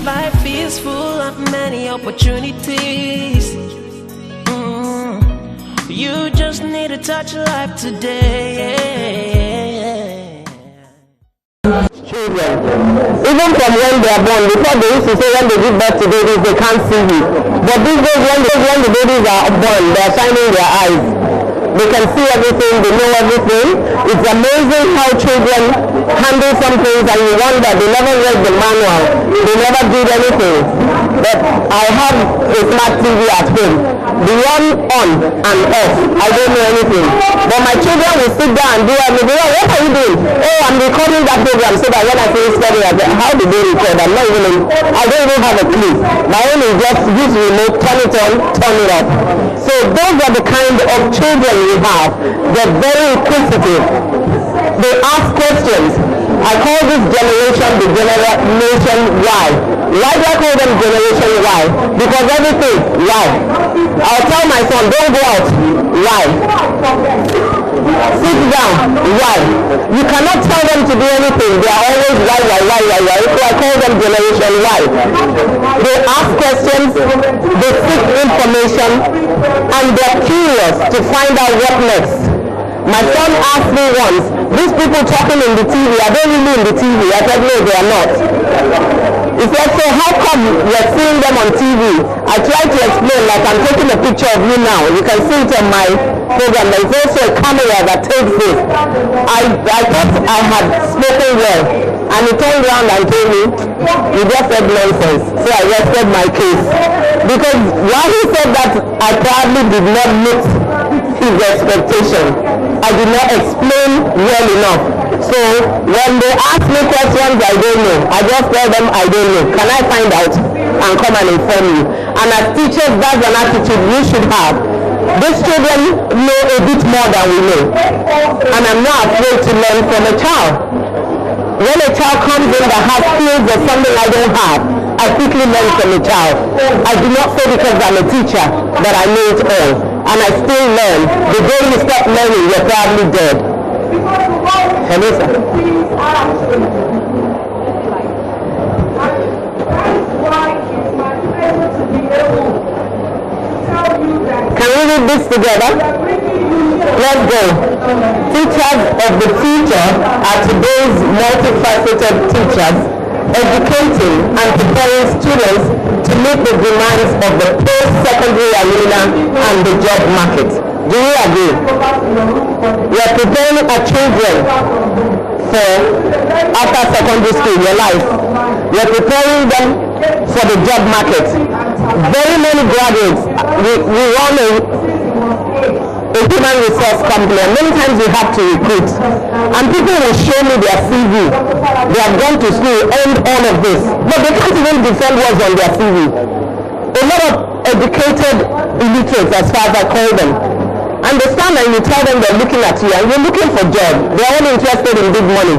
Life is full of many opportunities. You just need to touch life today. Children, even from when they are born, before they used to say when they give birth to babies they can't see you. But these days when the babies are born, they are shining their eyes. They can see everything, they know everything. It's amazing how children handle some things and you wonder they never read the manual, they never did anything. But I have a smart TV at home. Beyond on and off, I don't know anything. But my children will sit down and do everything. Oh, what are you doing? Oh, I'm recording that program so that when I finish studying, I say, how do they record? I don't even have a clue. My own is just use remote, turn it on, turn it off. So those are the kind of children we have. They're very inquisitive. They ask questions. I call this generation the generation Y. Why do I call them generation Y? Because everything, why? I'll tell my son, don't go out. Why? Sit down. Why? You cannot tell them to do anything. They are always why. So I call them generation Y. They ask questions, they seek information, and they're curious to find out what next. My son asked me once, these people talking in the TV, are they really in the TV? I said, no, they are not. He said, so how come you're seeing them on TV? I tried to explain, like I'm taking a picture of you now. You can see it on my program. There's also a camera that takes this. I thought I had spoken well. And he turned around and told me, you just said nonsense. So I rested my case. Because while he said that, I probably did not meet his expectation. I did not explain well enough. So when they ask me questions I don't know, I just tell them I don't know. Can I find out and come and inform you? And as teachers, that's an attitude you should have. These children know a bit more than we know. And I'm not afraid to learn from a child. When a child comes in that has skills or something I don't have, I quickly learn from a child. I do not say because I'm a teacher that I know it all. And I still learn. The day you stop learning, you're probably dead. Hello, sir. Can we read this together? Let's go. Teachers of the future are today's multifaceted teachers, educating and preparing students to meet the demands of the post-secondary arena and the job market. Do you agree? We are preparing our children for after secondary school, your life. We are preparing them for the job market. Very many graduates, we run a human resource company, and many times we have to recruit. And people will show me their CV. They have gone to school, earned all of this, but they can't even defend what's on their CV. A lot of educated illiterates, as far as I call them, understand that you tell them they're looking at you and you're looking for jobs. They're only interested in big money,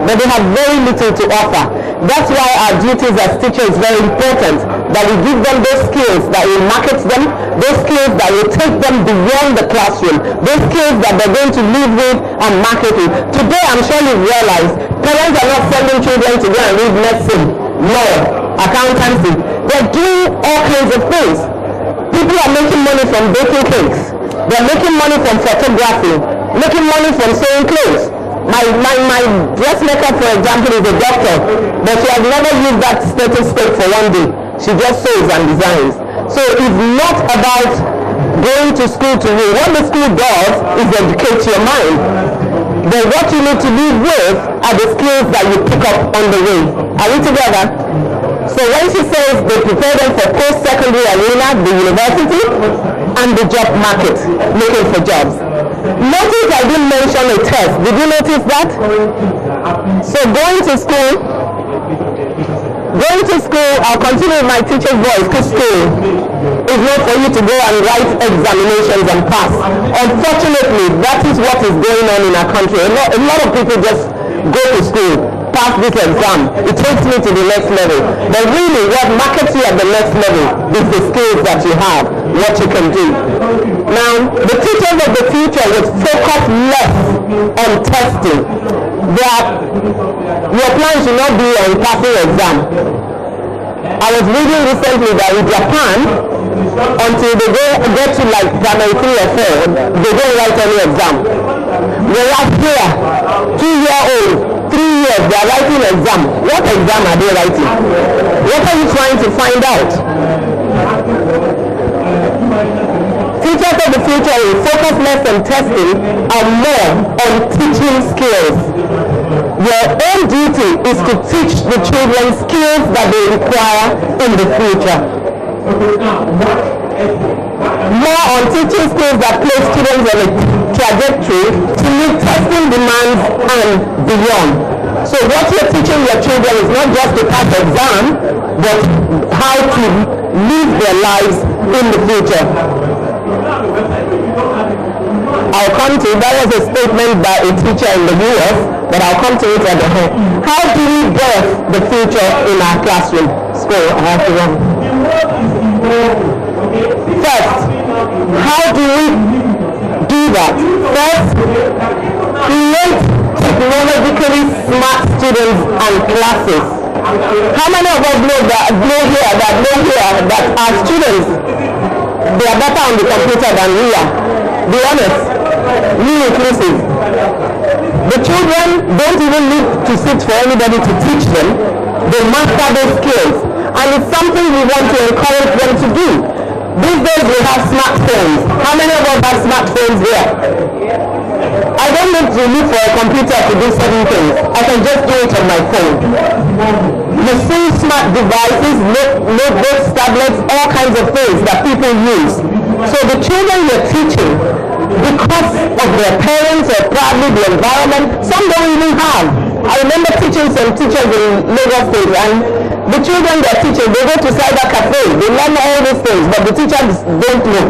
but they have very little to offer. That's why our duties as teachers is very important, that we give them those skills that will market them, those skills that will take them beyond the classroom, those skills that they're going to live with and market with. Today, I'm sure you've realized, parents are not sending children to go and read medicine, law, accountancy. They're doing all kinds of things. People are making money from baking cakes. They're making money from photography, making money from sewing clothes. My dressmaker, for example, is a doctor, but she has never used that stethoscope for one day. She just sews and designs. So it's not about going to school to read. What the school does is educate your mind. But what you need to live with are the skills that you pick up on the way. Are we together? So when she says they prepare them for post-secondary arena, the university, and the job market, looking for jobs. Notice I didn't mention a test. Did you notice that? So going to school, I'll continue with my teacher's voice, because school is not for you to go and write examinations and pass. Unfortunately, that is what is going on in our country. A lot of people just go to school, pass this exam, it takes me to the next level. But really, what markets you at the next level is the skills that you have, what you can do. Now, the teachers of the future would focus less on testing. Your plan should not be on passing exam. I was reading recently that in Japan, until they get to like primary 3 or 4, they don't write any exam. Whereas here, 2-year-old, 3 years, they are writing exam. What exam are they writing? What are you trying to find out? Teachers of the future will focus less on testing and more on teaching skills. Your own duty is to teach the children skills that they require in the future. More on teaching skills that place students on a trajectory to meet testing demands and beyond. So what you're teaching your children is not just to pass the exam, but how to live their lives in the future. I'll come to it. That was a statement by a teacher in the US, but I'll come to it at the end. How do we birth the future in our classroom? School, I have to run. First, how do we do that? First, create technologically smart students and classes. How many of us know here that our students, they are better on the computer than we are? Be honest, me inclusive. The children don't even need to sit for anybody to teach them. They master those skills, and it's something we want to encourage them to do. These days we have smartphones. How many of us have smartphones here? I don't need to look for a computer to do certain things. I can just do it on my phone. You see smart devices, notebooks, tablets, all kinds of things that people use. So the children you're teaching, because of their parents or probably the environment, some don't even have. I remember teaching some teachers in Lagos State, and the children they're teaching, they go to cyber cafe, they learn all these things, but the teachers don't know.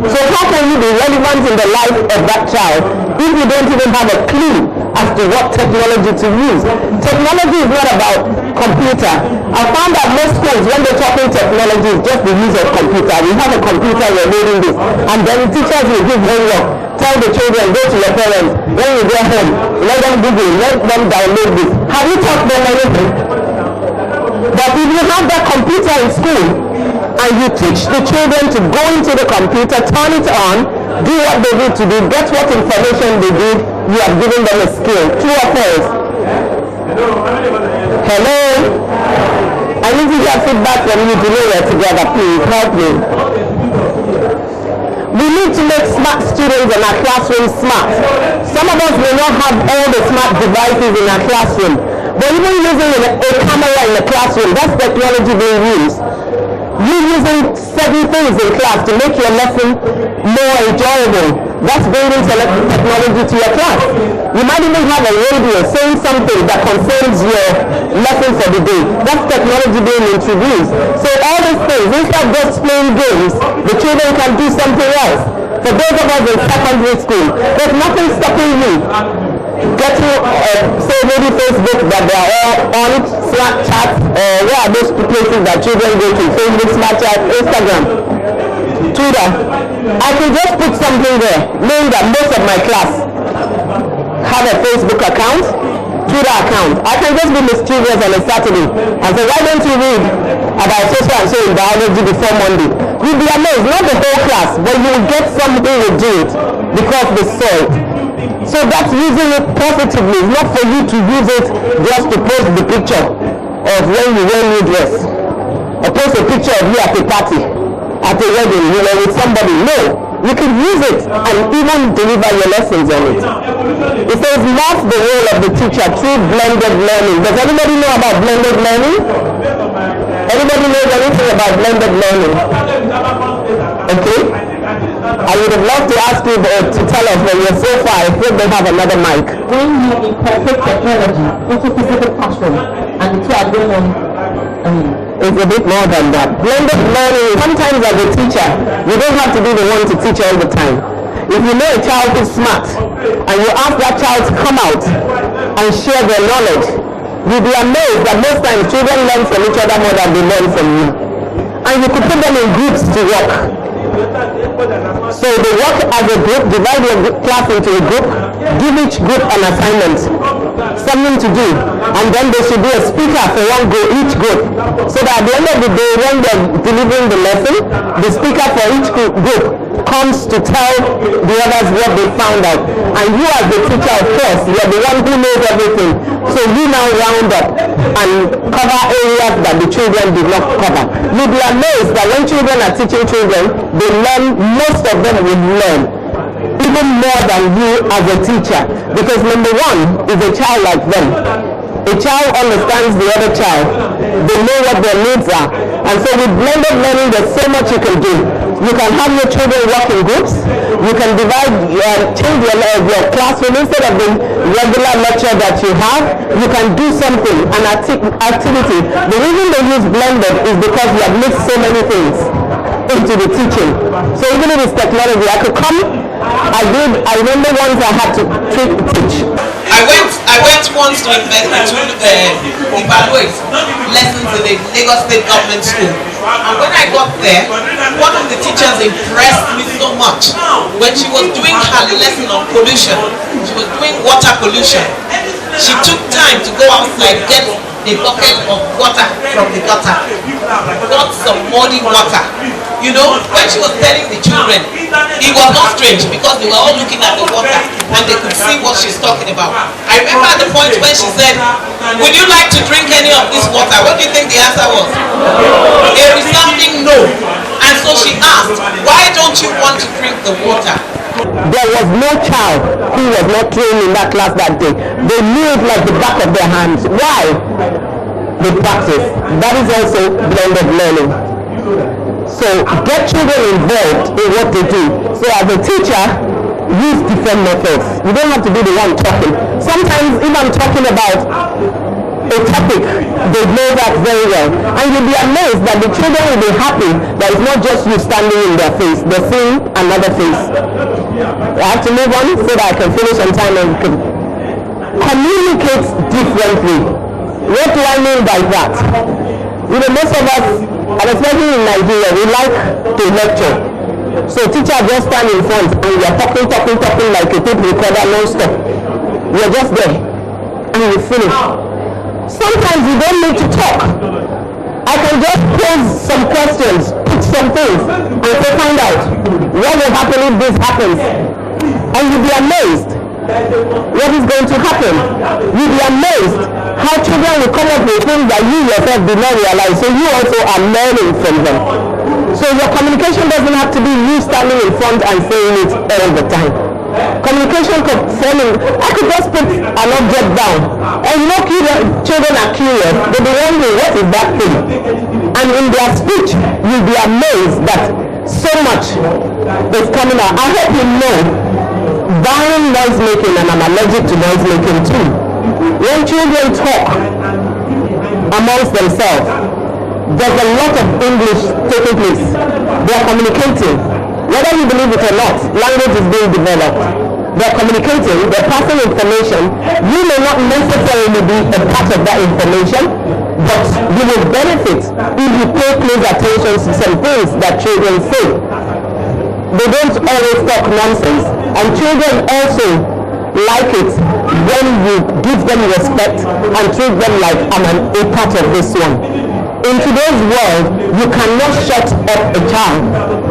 So how can you be relevant in the life of that child if you don't even have a clue as to what technology to use? Technology is not about computer. I found that most schools, when they're talking technology, is just the use of computer. We have a computer, we're reading this, and then the teachers will give homework. Tell the children, go to your parents. When you go home, let them Google, let them download this. Have you taught them anything? But if you have that computer in school and you teach the children to go into the computer, turn it on, do what they need to do, get what information they need, you have given them a skill. True or false? Hello? I need to get feedback from you to know we're together. Please help me. We need to make smart students in our classroom smart. Some of us may not have all the smart devices in our classroom, but even using a camera in the classroom, that's technology being used. You using certain things in class to make your lesson more enjoyable, that's bringing technology to your class. You might even have a radio saying something that concerns your lesson for the day. That's technology being introduced. So all these things, instead of just playing games, the children can do something else. For those of us in secondary school, there's nothing stopping you getting, say maybe Facebook, that they are all on Snapchat, where are those places that children go to? Facebook, Snapchat, Instagram, Twitter. I can just put something there, knowing that most of my class have a Facebook account, Twitter account. I can just be mischievous on a Saturday and say, why don't you read about social and so in biology before Monday? You'll be amazed, not the whole class, but you'll get somebody who will do it because they saw it. So that's using it positively. It's not for you to use it just to post the picture of when you wear new dress, or post a picture of you at a party, at a wedding, you know, with somebody. No, you can use it and even deliver your lessons on it. It says morph the role of the teacher through blended learning. Does anybody know about blended learning? Anybody knows anything about blended learning? Okay. I would have loved to ask you to tell us, but you're so far. I think they have another mic. When you incorporate technology into physical classroom and the two are going on, it's a bit more than that. Blended learning, sometimes as a teacher, you don't have to be the one to teach all the time. If you know a child is smart and you ask that child to come out and share their knowledge, you'll be amazed that most times children learn from each other more than they learn from you. And you could put them in groups to work. So they work as a group, divide your class into a group, give each group an assignment. something to do, and then they should do a speaker for each group, so that at the end of the day, when they're delivering the lesson, the speaker for each group comes to tell the others what they found out. And you as the teacher, of course, you're the one who knows everything. So you now round up and cover areas that the children did not cover. You'll be amazed that when children are teaching children, they learn, most of them will learn even more than you as a teacher. Because number one is a child like them. A child understands the other child. They know what their needs are. And so with blended learning, there's so much you can do. You can have your children work in groups. You can change your classroom. Instead of the regular lecture that you have, you can do something, an activity. The reason they use blended is because we have mixed so many things into the teaching. So even if it's technology, I could come, I remember once I had to teach. I went once to evaluate lessons in the Lagos State Government School. And when I got there, one of the teachers impressed me so much. When she was doing her lesson on pollution, she was doing water pollution. She took time to go outside, get a bucket of water from the gutter, got some muddy water. You know, when she was telling the children, it was not strange because they were all looking at the water and they could see what she's talking about. I remember at the point when she said, would you like to drink any of this water? What do you think the answer was? A resounding no. And so she asked, why don't you want to drink the water? There was no child who was not trained in that class that day. They knew it like the back of their hands. Why? They practice. That is also blended learning. So get children involved in what they do. So as a teacher, use different methods. You don't have to be the one talking. Sometimes if I'm talking about a topic, they know that very well. And you'll be amazed that the children will be happy that it's not just you standing in their face. They're seeing another face. I have to move on so that I can finish on time and can communicate differently. What do I mean by that? You know, most of us, and especially in Nigeria, we like to lecture. So teacher just stand in front and you're talking like a tape recorder non-stop. You're just there and you finish. Sometimes you don't need to talk. I can just pose some questions, pick some things, and say, find out what will happen if this happens. And you'll be amazed what is going to happen. You'll be amazed how children will come up with things that you yourself did not realize. So you also are learning from them. So your communication doesn't have to be you standing in front and saying it all the time. Communication concerning, I could just put an object down, and you know, children are curious. They'll be wondering, what is that thing? And in their speech, you'll be amazed that so much is coming out. I hope you know, barring noise making, and I'm allergic to noise making too. When children talk amongst themselves, there's a lot of English taking place. They are communicating. Whether you believe it or not, language is being developed. They're communicating, they're passing information. You may not necessarily be a part of that information, but you will benefit if you pay close attention to some things that children say. They don't always talk nonsense, and children also like it when you give them respect and treat them like I'm a part of this one. In today's world, you cannot shut up a child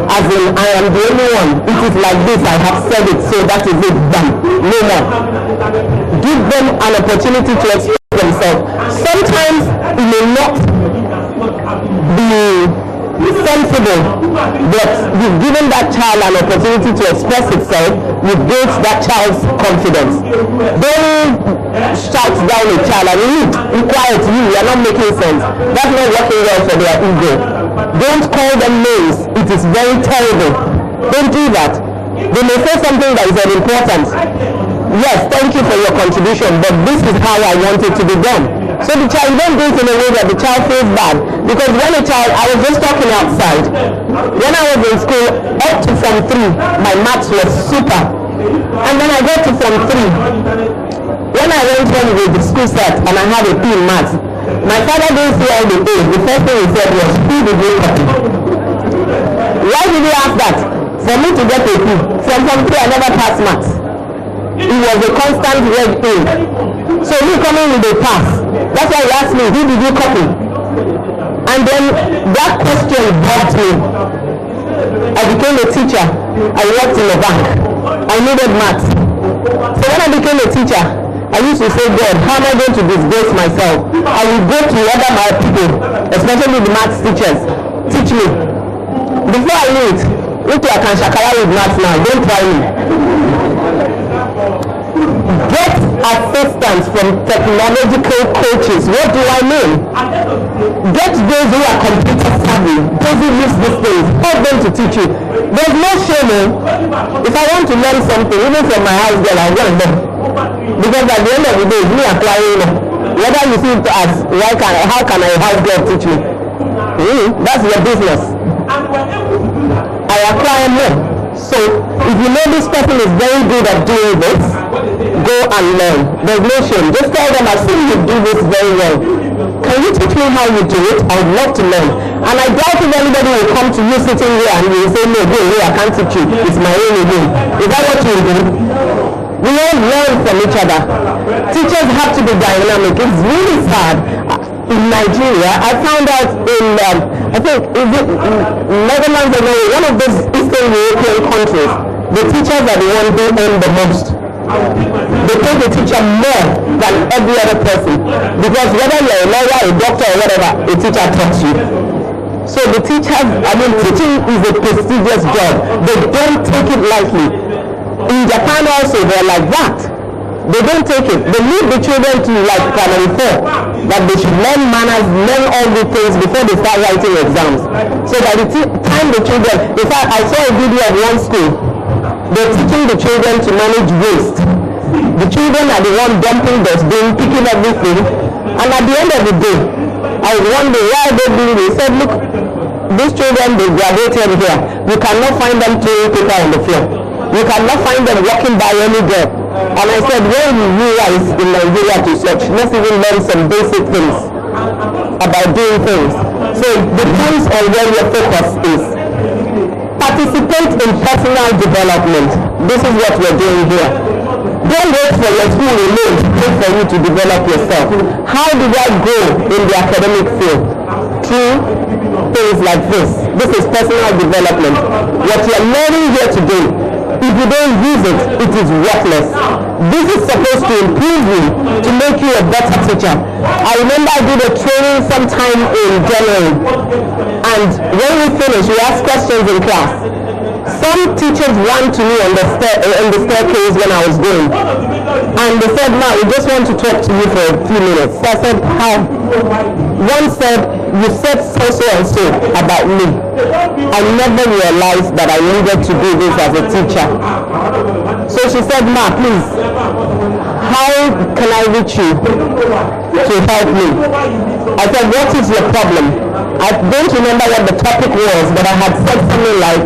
as in I am the only one. It is like this, I have said it, so that is it, done. No more. Give them an opportunity to express themselves. Sometimes it may not be sensible, but you've given that child an opportunity to express itself. You've built that child's confidence. Don't shout down a child and be quiet, you are not making sense. That's not working well for their ego. Don't call them names. It is very terrible. Don't do that. They may say something that is unimportant. Yes, thank you for your contribution, but this is how I want it to be done. So the child, don't do it in a way that the child feels bad. Because when a child, I was just talking outside. When I was in school, up to Form 3, my maths was super. And then I got to Form 3. When I went home with the school set and I had a P in maths, my father didn't see all the A's. The first thing he said was, who did you copy? Why did he ask that? For me to get a P. From Form 3, I never passed maths. It was a constant red A. So you coming with a pass. That's why you asked me, who did you copy? And then that question bugged me. I became a teacher. I worked in a bank. I needed maths. So when I became a teacher, I used to say, God, how am I going to disgrace myself? I will go to other my people, especially the maths teachers. Teach me. Before I knew it, I can shakara with maths now. Don't try me. Get assistance from technological coaches. What do I mean? Get those who are computer savvy, those who use these things. Help them to teach you. There's no shame. If I want to learn something, even from my house girl, I want them. Because at the end of the day, it's me acquiring them. Whether you see it as, how can a house girl teach me? That's your business. I acquire more. So, if you know this person is very good at doing this, go and learn. There's no shame. Just tell them, I've seen you do this very well. Can you teach me how you do it? I would love to learn. And I doubt if anybody will come to you sitting here and you will say, no, go away, I can't teach you. It's my own way. Is that what you will do? We all learn from each other. Teachers have to be dynamic. It's really sad. In Nigeria, I found out in, I think, Netherlands or one of those Eastern European countries, the teachers are the ones who earn the most. They pay the teacher more than every other person. Because whether you're a lawyer, a doctor, or whatever, a teacher taught you. So the teachers, teaching is a prestigious job. They don't take it lightly. In Japan also, they're like that. They don't take it. They leave the children to like primary 4, that they should learn manners, learn all the things before they start writing exams. So by the time the children, in fact, I saw a video of one school. They're teaching the children to manage waste. The children are the one dumping dustbin, picking everything, and at the end of the day, I was wondering why they do. They said, look, these children, they graduated here. You cannot find them throwing paper on the floor. You cannot find them walking by any door. And I said, when you realize in Nigeria to such, let's even learn some basic things about doing things. So it depends on where your focus is. Participate in personal development. This is what we're doing here. Don't wait for your school alone to pay for you to develop yourself. How did I grow in the academic field? Through things like this. This is personal development. What you're learning here today, if you don't use it, it is worthless. This is supposed to improve you, to make you a better teacher. I remember I did a training sometime in January, and when we finished, we asked questions in class. Some teachers ran to me on the staircase when I was going, and they said, "Ma, we just want to talk to you for a few minutes." So I said, "How?" One said, "You said so and so about me. I never realized that I needed to do this as a teacher." So she said, "Ma, please, how can I reach you to help me?" I said, "What is your problem?" I don't remember what the topic was, but I had said something like,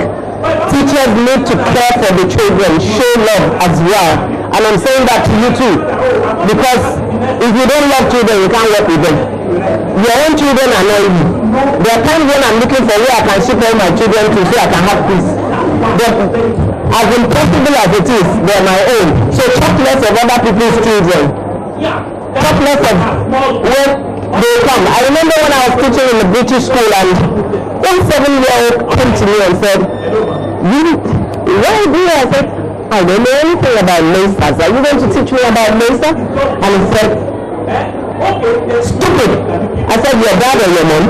teachers need to care for the children, show love as well. And I'm saying that to you too, because if you don't love children, you can't work with them. Your own children annoy you. There are times when I'm looking for where I can ship all my children to so I can have peace. But as impossible as it is, they're my own. So talk less of other people's children. Talk less of where they come. I remember when I was teaching in the British school, and one 7-year-old came to me and said, "Why do you?" I said, "I don't know anything about Mesa. Are you going to teach me about Mesa?" And he said, "Stupid." I said, "Your dad or your mom?"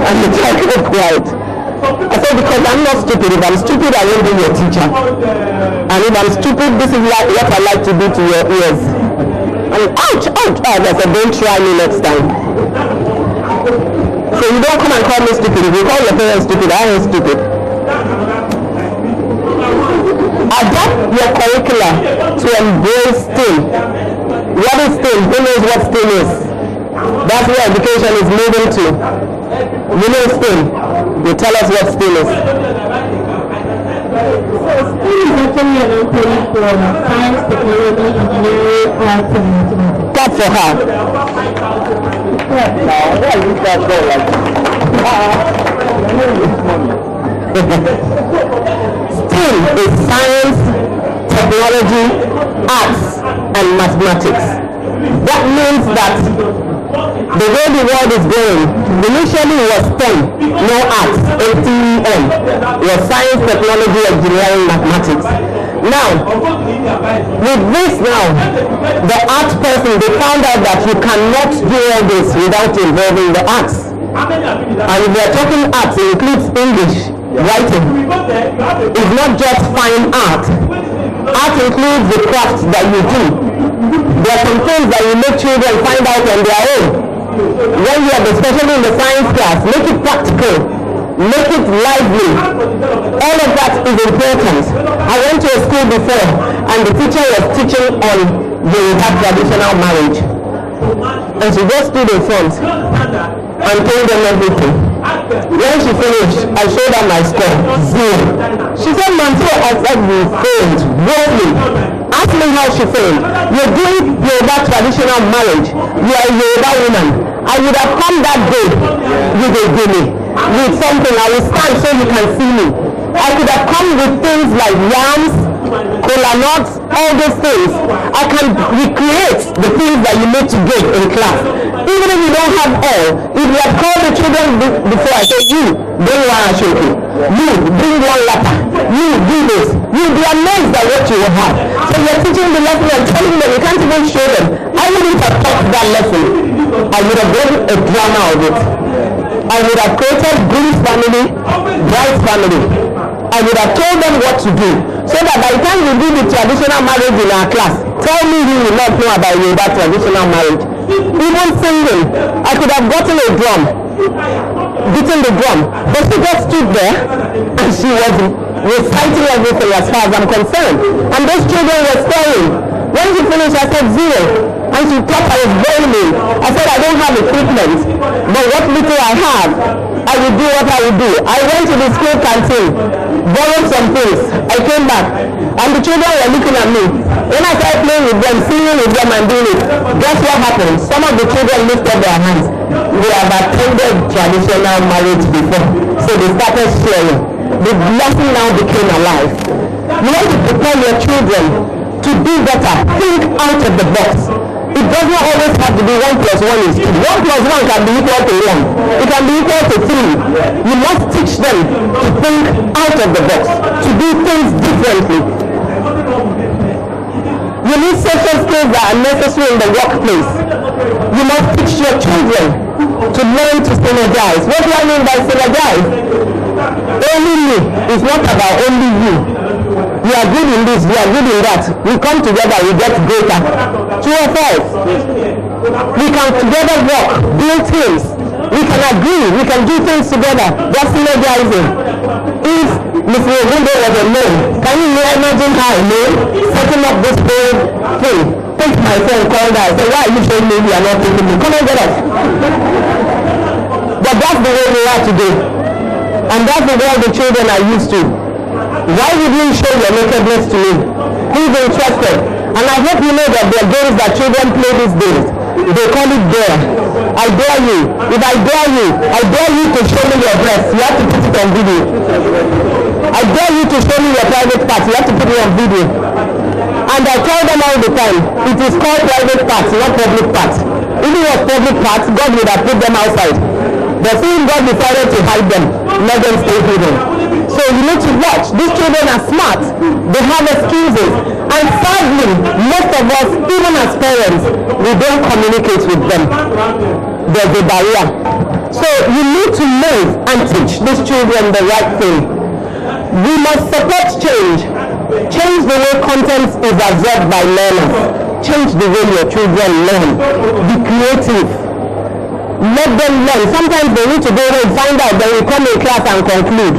And the child kept quiet. I said, "Because I'm not stupid. If I'm stupid, I won't be your teacher. And if I'm stupid, this is like what I like to do to your ears." And ouch, ouch, ouch. I said, "Don't try me next time." So you don't come and call me stupid. If you call your parents stupid, I ain't stupid. Adapt your curricula to embrace STEM. What is STEM? Who knows what STEM is? That's where education is moving to. You know STEM. You tell us what STEM is. So STEM is actually an acronym for science, technology, engineering, arts, and mathematics. Clap for her. STEM is science, technology, arts, and mathematics. That means that the way the world is going, initially was STEM, no arts, STEM, was science, technology, engineering, mathematics. Now, with this now, the art person, they found out that you cannot do all this without involving the arts. And if we are talking arts, it includes English, writing. It's not just fine art. Art includes the crafts that you do. There are some things that you make children find out on their own. When you are, especially in the science class, make it practical, make it lively. All of that is important. I went to a school before, and the teacher was teaching on the traditional marriage. And she just stood in front and told them everything. When she finished, I showed her my score, 0. She said, Manso, I said you failed, woefully. Ask me how she failed. You're doing Yoruba traditional marriage. You are a Yoruba woman. I would have come that day with a gilly, with something. I will stand so you can see me. I could have come with things like yams, cola nuts, all those things. I can recreate the things that you need to give in class. Even if you don't have all, if you have called the children before, I say, you, bring one ashoki. You, bring one lata. You, do this. You'll be amazed at what you will have. So you're teaching the lesson and telling them, you can't even show them. I wouldn't have taught that lesson. I would have done a drama of it. I would have created Bruce family, Bright family. I would have told them what to do, so that by the time we do the traditional marriage in our class, tell me who will not know about Yoruba traditional marriage. Even singing, I could have gotten a drum, beaten the drum, but she just stood there and she was reciting everything as far as I'm concerned. And those children were staring. When she finished, I said 0. And she thought I was blaming. I said I don't have equipment, but what little I have, I will do what I will do. I went to the school canteen, borrowed some things. I came back, and the children were looking at me. When I started playing with them, singing with them and doing it, guess what happened? Some of the children lifted their hands. They have attended traditional marriage before, so they started sharing. The blessing now became alive. You want to prepare your children to do better. Think out of the box. It does not always have to be 1 plus 1 is 2. 1 plus 1 can be equal to 1. It can be equal to 3. You must teach them to think out of the box, to do things differently. You need social skills that are necessary in the workplace. You must teach your children to learn to synergize. What do I mean by synergize? Only me is not about only you. You are good in this, you are good in that. We come together, we get greater. 2 of us. We can together work, build things. We can agree, we can do things together. That's synergizing. If Mr. Ogundo was alone, can you imagine how alone setting up this whole thing? Take my phone, call that, say, why are you showing me you are not taking me? Come and get us. But that's the way we are today. And that's the way the children are used to. Why would you show your nakedness to me? Who's interested? And I hope you know that there are games that children play these days. They call it dare. I dare you. If I dare you to show me your breast. You have to put it on video. I dare you to show me your private parts. You have to put it on video. And I tell them all the time, it is called private parts, not public parts. If it was public parts, God would have put them outside. But seeing God decided to hide them, let them stay hidden. So you need to watch. These children are smart. They have excuses. And sadly, most of us, even as parents, we don't communicate with them. There's a barrier. So you need to move and teach these children the right thing. We must support change. Change the way content is absorbed by learners. Change the way your children learn. Be creative. Let them learn. Sometimes they need to go and find out, then we come in class and conclude.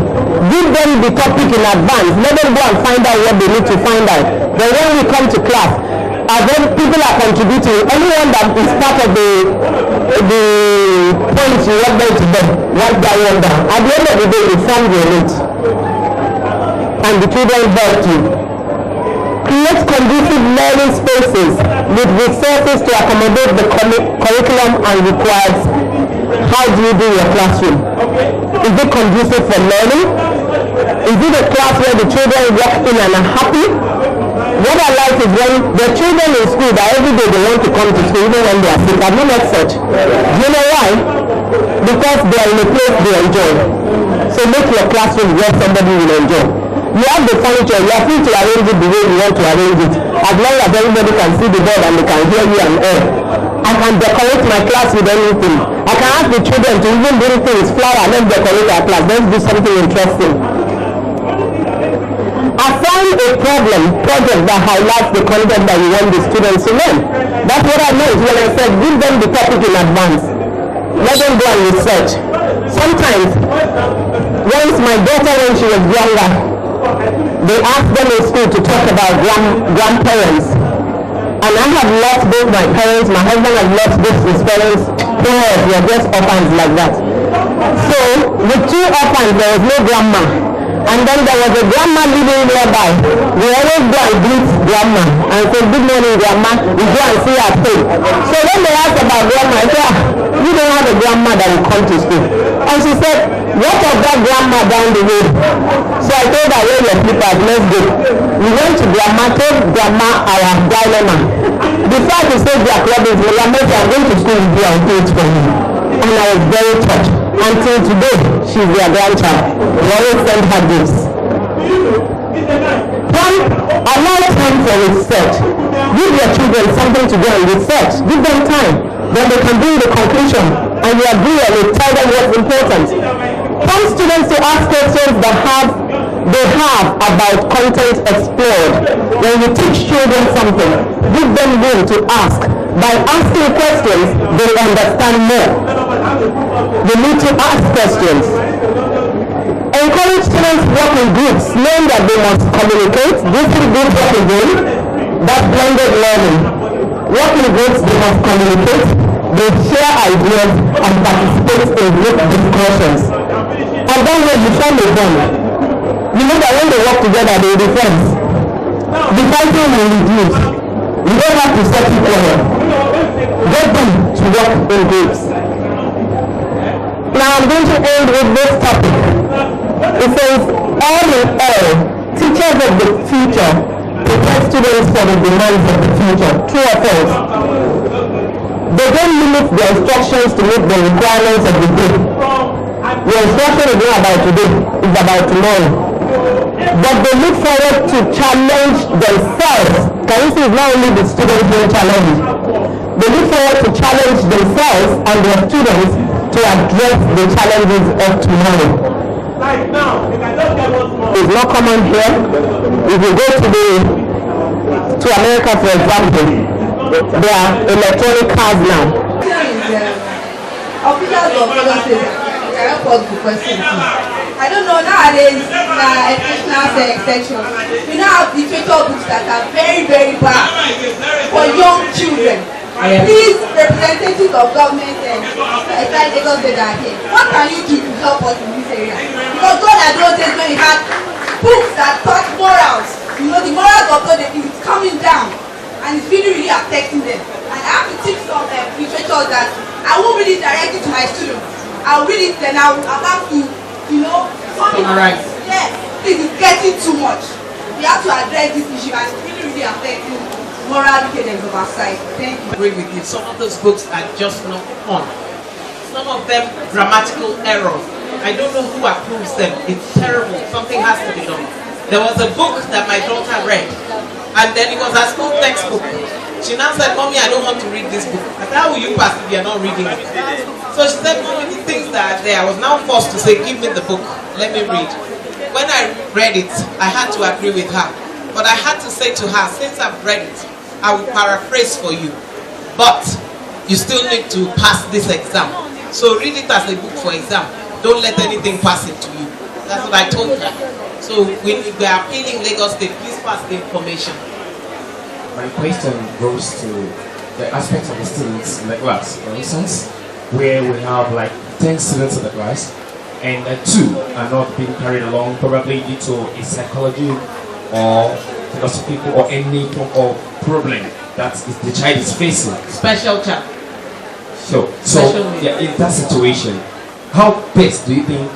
Give them the topic in advance. Let them go and find out what they need to find out. Then when we come to class, and then people are contributing, anyone that is part of the points you want them to them, write that one down. At the end of the day, it forms your note. And the children help you. Create conducive learning spaces with resources to accommodate the curriculum and requires. How do you do your classroom? Is it conducive for learning? Is it a class where the children walk in and are happy? What I like is when the children in school that every day they want to come to school even when they are sick. I've not met such. Do you know why? Because they are in a place they enjoy. So make your classroom where somebody will enjoy. You have the furniture, you are free to arrange it the way you want to arrange it. As long as everybody can see the board and they can hear you and all. I can decorate my class with anything. I can ask the children to even bring things, flower, let's decorate our class. Let's do something interesting. Assign a project that highlights the content that you want the students to learn. That's what I meant when I said give them the topic in advance. Let them go and research. Sometimes, once my daughter when she was younger, they asked them in school to talk about grandparents. And I have lost both my parents, my husband has lost both his parents. We are just orphans like that. So, with 2 orphans, there was no grandma. And then there was a grandma living nearby. We always go and greet grandma and say, good morning, grandma. We go and see her face. So when they asked about grandma, I said, we don't have a grandma that will come to school. And she said, what of that grandma down the road? So I told her, wear your slippers, let's go. We went to grandma, told grandma our dilemma. Before I could say their club is, well, I'm going to school with you and do it for you. And I was very touched. Until today, she's their grandchild. We always send her gifts. Allow time for research. Give your children something to go and research. Give them time. Then they can bring the conclusion. And you agree and you tell them what's important. Some students to ask questions that they have about content explored. When you teach children something, give them room to ask. By asking questions, they understand more. They need to ask questions. Encourage students to work in groups, knowing that they must communicate. Different groups work in groups. That's blended learning. Work in groups, they must communicate. They share ideas and participate in group discussions. And then when you form a bond, you know that when they work together, they will be friends. The fighting will reduce. You don't have to set it over. Get them to work in groups. Now I'm going to end with this topic. It says, all in all, teachers of the future prepare students for the demands of the future. True or false? They don't limit their instructions to meet the requirements of the day. Your instruction is not about today, it's about tomorrow. But they look forward to challenge themselves. Can you see it's not only the students being challenged? They look forward to challenge themselves and their students to address the challenges of tomorrow. It's not common here. If you go to America, for example, there are electronic cars now. I don't know, nowadays, educational section, you now have literature books that are very, very bad for young children. Please, representatives of government and Lagos State are here. What can you do to help us in this area? Because God had those days when we had books that taught morals. You know, the morals of God is coming down and it's really, really affecting them. And I have to teach some literature that I won't read it directly to my students. I'll read it, then I'll have to, summarize. Yes, this is getting too much. We have to address this issue and it's really, really affecting moral cadence of our side. Thank you. I agree with you. Some of those books are just not fun. Some of them grammatical errors. I don't know who approves them. It's terrible. Something has to be done. There was a book that my daughter read, and then it was her school textbook. She now said, Mommy, I don't want to read this book. I said, how will you pass if you're not reading it? So she said, Mommy, the things that are there, I was now forced to say, give me the book, let me read. When I read it, I had to agree with her. But I had to say to her, since I've read it, I will paraphrase for you. But you still need to pass this exam. So read it as a book for exam. Don't let anything pass it to you. That's what I told her. So when we are appealing Lagos State, please pass the information. My question goes to the aspect of the students in the class. For instance, where we have like 10 students in the class and 2 are not being carried along, probably due to a psychology or philosophical or any form of problem that the child is facing. Special child. So yeah, in that situation, how best do you think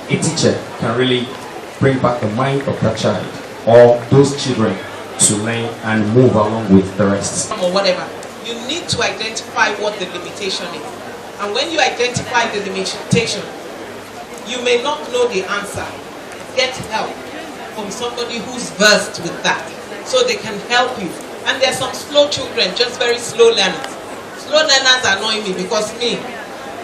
a teacher can really bring back the mind of that child or those children to learn and move along with the rest. Or whatever, you need to identify what the limitation is. And when you identify the limitation, you may not know the answer. Get help from somebody who's versed with that, so they can help you. And there's some slow children, just very slow learners. Slow learners annoy me because me,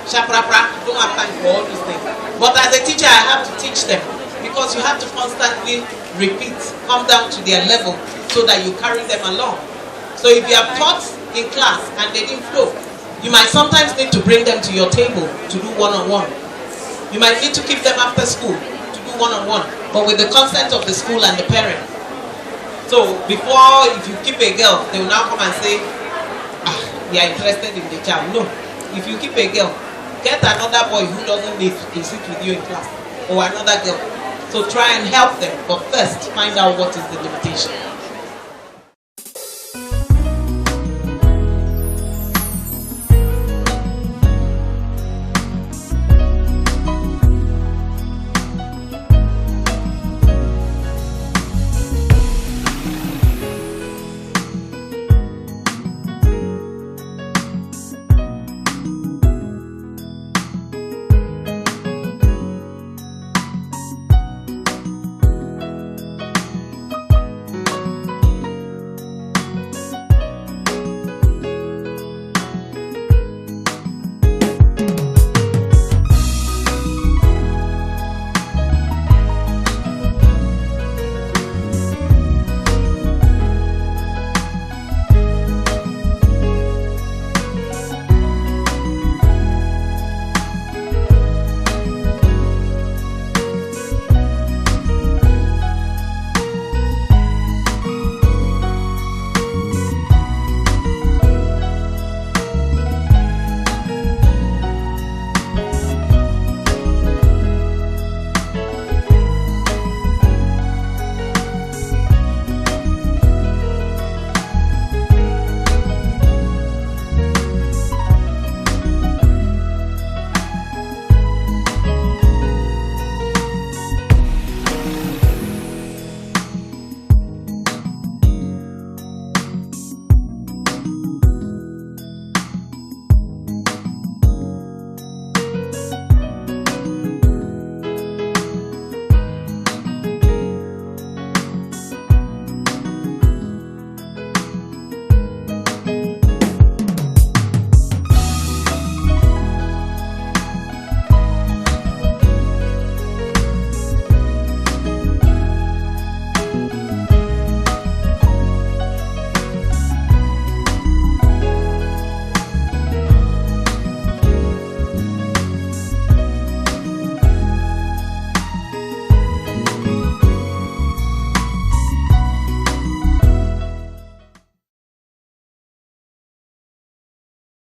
shaprapra, don't have time for all these things. But as a teacher, I have to teach them, because you have to constantly repeat, come down to their level so that you carry them along. So if you have taught in class and they didn't flow, you might sometimes need to bring them to your table to do one-on-one. You might need to keep them after school to do one-on-one, but with the consent of the school and the parent. So before, if you keep a girl, they will now come and say, they are interested in the child. No. If you keep a girl, get another boy who doesn't need to sit with you in class, or another girl. So try and help them, but first find out what is the limitation.